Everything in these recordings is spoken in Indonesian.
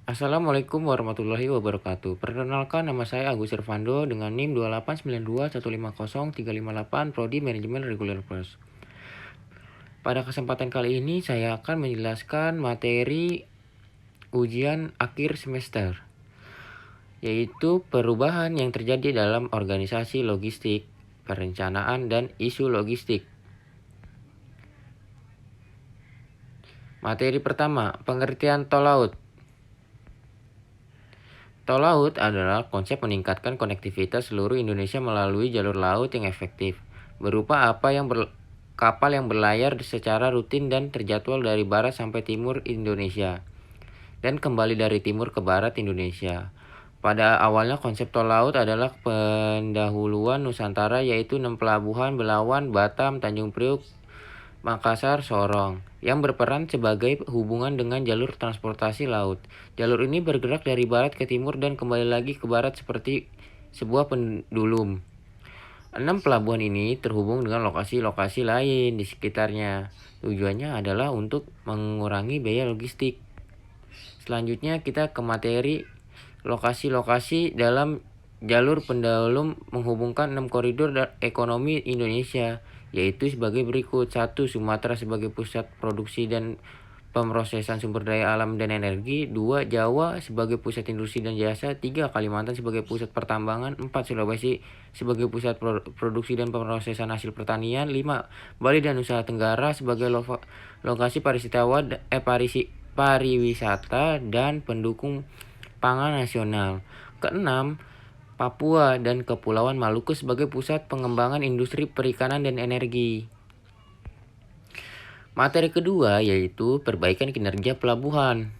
Assalamualaikum warahmatullahi wabarakatuh. Perkenalkan, nama saya Agus Irvando dengan NIM 289215038 Prodi Manajemen Reguler Plus. Pada kesempatan kali ini saya akan menjelaskan materi ujian akhir semester, yaitu perubahan yang terjadi dalam organisasi logistik, perencanaan, dan isu logistik. Materi pertama, pengertian tol laut. Tol laut adalah konsep meningkatkan konektivitas seluruh Indonesia melalui jalur laut yang efektif, berupa kapal yang berlayar secara rutin dan terjadwal dari barat sampai timur Indonesia, dan kembali dari timur ke barat Indonesia. Pada awalnya konsep tol laut adalah pendahuluan Nusantara, yaitu 6 pelabuhan Belawan, Batam, Tanjung Priuk, Makassar, Sorong, yang berperan sebagai hubungan dengan jalur transportasi laut. Jalur ini bergerak dari barat ke timur dan kembali lagi ke barat seperti sebuah pendulum. 6 pelabuhan ini terhubung dengan lokasi-lokasi lain di sekitarnya. Tujuannya adalah untuk mengurangi biaya logistik. Selanjutnya kita ke materi lokasi-lokasi dalam jalur pendahulum menghubungkan 6 koridor ekonomi Indonesia, yaitu sebagai berikut. 1. Sumatera sebagai pusat produksi dan pemrosesan sumber daya alam dan energi. 2. Jawa sebagai pusat industri dan jasa. 3. Kalimantan sebagai pusat pertambangan. 4. Sulawesi sebagai pusat produksi dan pemrosesan hasil pertanian. 5. Bali dan Nusa Tenggara sebagai lokasi pariwisata dan pendukung pangan nasional. Keenam, Papua dan Kepulauan Maluku sebagai pusat pengembangan industri perikanan dan energi. Materi kedua yaitu perbaikan kinerja pelabuhan.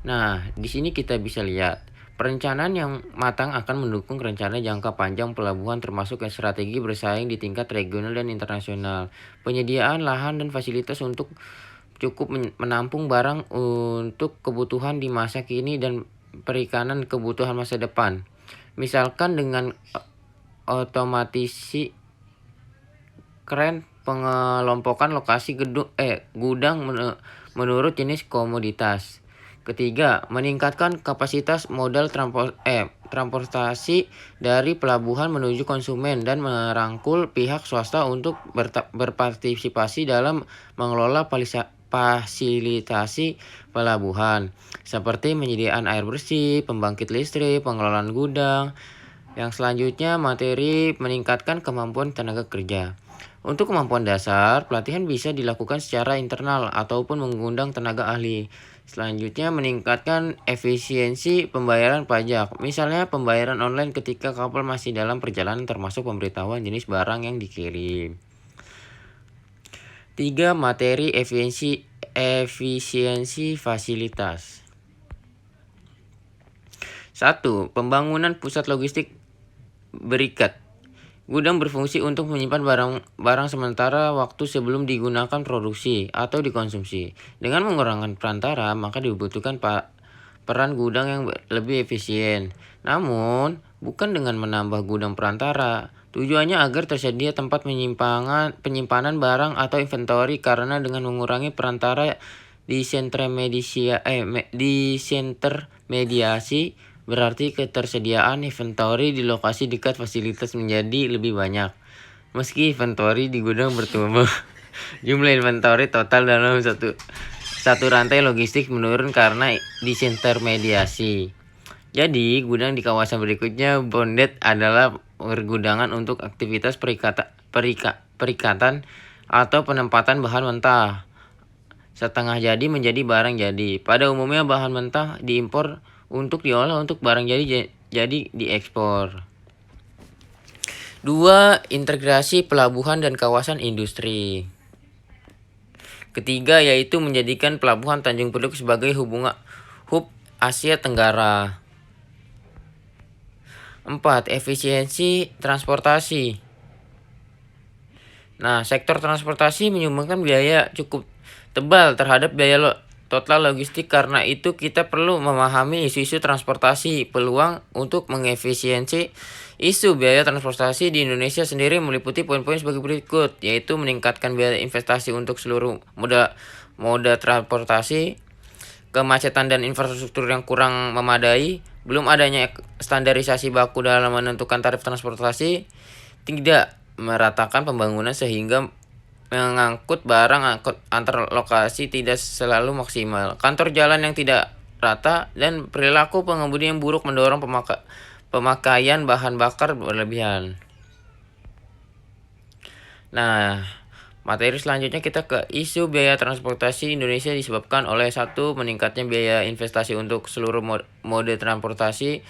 Nah, di sini kita bisa lihat perencanaan yang matang akan mendukung rencana jangka panjang pelabuhan, termasuk strategi bersaing di tingkat regional dan internasional. Penyediaan lahan dan fasilitas untuk cukup menampung barang untuk kebutuhan di masa kini dan perikanan kebutuhan masa depan. Misalkan dengan otomatisasi keren pengelompokan lokasi gudang menurut jenis komoditas. Ketiga, meningkatkan kapasitas modal transportasi dari pelabuhan menuju konsumen dan merangkul pihak swasta untuk berpartisipasi dalam mengelola fasilitasi pelabuhan, seperti penyediaan air bersih, pembangkit listrik, pengelolaan gudang. Yang selanjutnya, materi meningkatkan kemampuan tenaga kerja. Untuk kemampuan dasar, pelatihan bisa dilakukan secara internal ataupun mengundang tenaga ahli. Selanjutnya, meningkatkan efisiensi pembayaran pajak. Misalnya pembayaran online ketika kapal masih dalam perjalanan, termasuk pemberitahuan jenis barang yang dikirim. 3. Materi efisiensi fasilitas. 1. Pembangunan pusat logistik berikat. Gudang berfungsi untuk menyimpan barang sementara waktu sebelum digunakan produksi atau dikonsumsi. Dengan mengurangi perantara, maka dibutuhkan peran gudang yang lebih efisien. Namun, bukan dengan menambah gudang perantara. Tujuannya agar tersedia tempat penyimpanan barang atau inventory, karena dengan mengurangi perantara disintermediasi berarti ketersediaan inventory di lokasi dekat fasilitas menjadi lebih banyak. Meski inventory di gudang bertumbuh, jumlah inventory total dalam satu rantai logistik menurun karena disintermediasi. Jadi, gudang di kawasan berikutnya bonded adalah pergudangan untuk aktivitas perikatan atau penempatan bahan mentah setengah jadi menjadi barang jadi. Pada umumnya bahan mentah diimpor untuk diolah untuk barang jadi diekspor. 2. Integrasi pelabuhan dan kawasan industri. Ketiga, yaitu menjadikan pelabuhan Tanjung Priok sebagai hub Asia Tenggara. 4. Efisiensi transportasi. Nah, sektor transportasi menyumbangkan biaya cukup tebal terhadap biaya total logistik. Karena itu kita perlu memahami isu-isu transportasi. Peluang untuk mengefisiensi isu biaya transportasi di Indonesia sendiri meliputi poin-poin sebagai berikut, yaitu meningkatkan biaya investasi untuk seluruh moda transportasi. kemacetan dan infrastruktur yang kurang memadai, belum adanya standarisasi baku dalam menentukan tarif transportasi, tidak meratakan pembangunan sehingga mengangkut barang antar lokasi tidak selalu maksimal. Kantor jalan yang tidak rata dan perilaku pengemudi yang buruk mendorong pemakaian bahan bakar berlebihan. Nah, materi selanjutnya kita ke isu biaya transportasi Indonesia disebabkan oleh satu, meningkatnya biaya investasi untuk seluruh mode transportasi,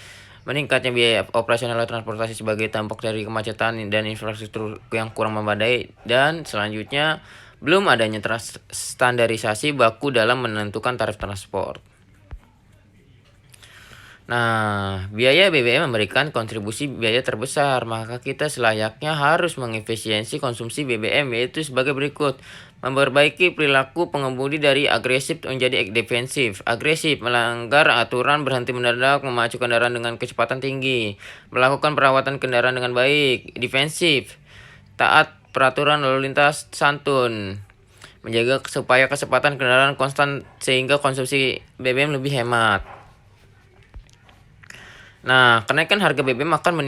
meningkatnya biaya operasional transportasi sebagai dampak dari kemacetan dan infrastruktur yang kurang memadai, dan selanjutnya belum adanya standarisasi baku dalam menentukan tarif transport. Nah, biaya BBM memberikan kontribusi biaya terbesar, maka kita selayaknya harus mengefisiensi konsumsi BBM, yaitu sebagai berikut. Memperbaiki perilaku pengemudi dari agresif menjadi defensif. Agresif, melanggar aturan, berhenti mendadak, memacu kendaraan dengan kecepatan tinggi. Melakukan perawatan kendaraan dengan baik. Defensif, taat peraturan lalu lintas, santun. Menjaga supaya kecepatan kendaraan konstan sehingga konsumsi BBM lebih hemat. Nah, kenaikan harga BBM akan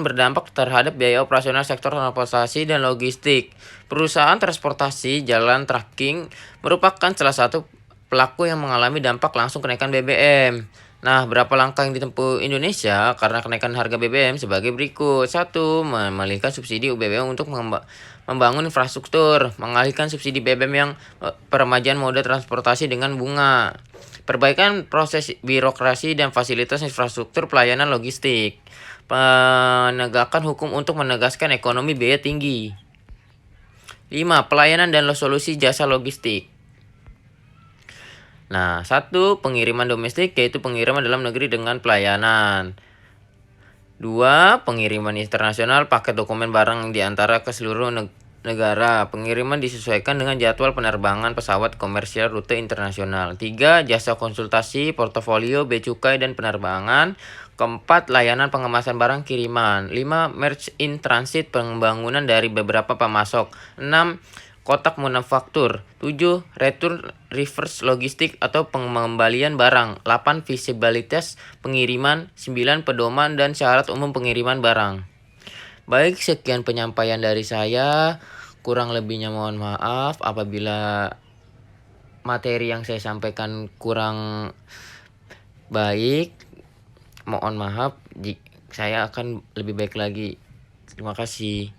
berdampak terhadap biaya operasional sektor transportasi dan logistik. Perusahaan transportasi jalan tracking merupakan salah satu pelaku yang mengalami dampak langsung kenaikan BBM. Nah, berapa langkah yang ditempuh Indonesia karena kenaikan harga BBM sebagai berikut. 1. Mengalihkan subsidi BBM untuk membangun infrastruktur. Mengalihkan subsidi BBM yang peremajaan moda transportasi dengan bunga. Perbaikan proses birokrasi dan fasilitas infrastruktur pelayanan logistik. Penegakan hukum untuk menegaskan ekonomi biaya tinggi. 5. Pelayanan dan solusi jasa logistik. Nah, 1. Pengiriman domestik, yaitu pengiriman dalam negeri dengan pelayanan. 2. Pengiriman internasional, paket dokumen barang di antara ke seluruh negara. Pengiriman disesuaikan dengan jadwal penerbangan pesawat komersial rute internasional. 3. Jasa konsultasi, portofolio, bea cukai, dan penerbangan. 4. Layanan pengemasan barang kiriman. 5. Merge in transit, pembangunan dari beberapa pemasok. 6. Kotak manufaktur. 7. Return reverse logistik atau pengembalian barang. 8. Visibilitas pengiriman. 9. Pedoman dan syarat umum pengiriman barang. Baik, sekian penyampaian dari saya. Kurang lebihnya mohon maaf apabila materi yang saya sampaikan kurang baik. Mohon maaf, saya akan lebih baik lagi. Terima kasih.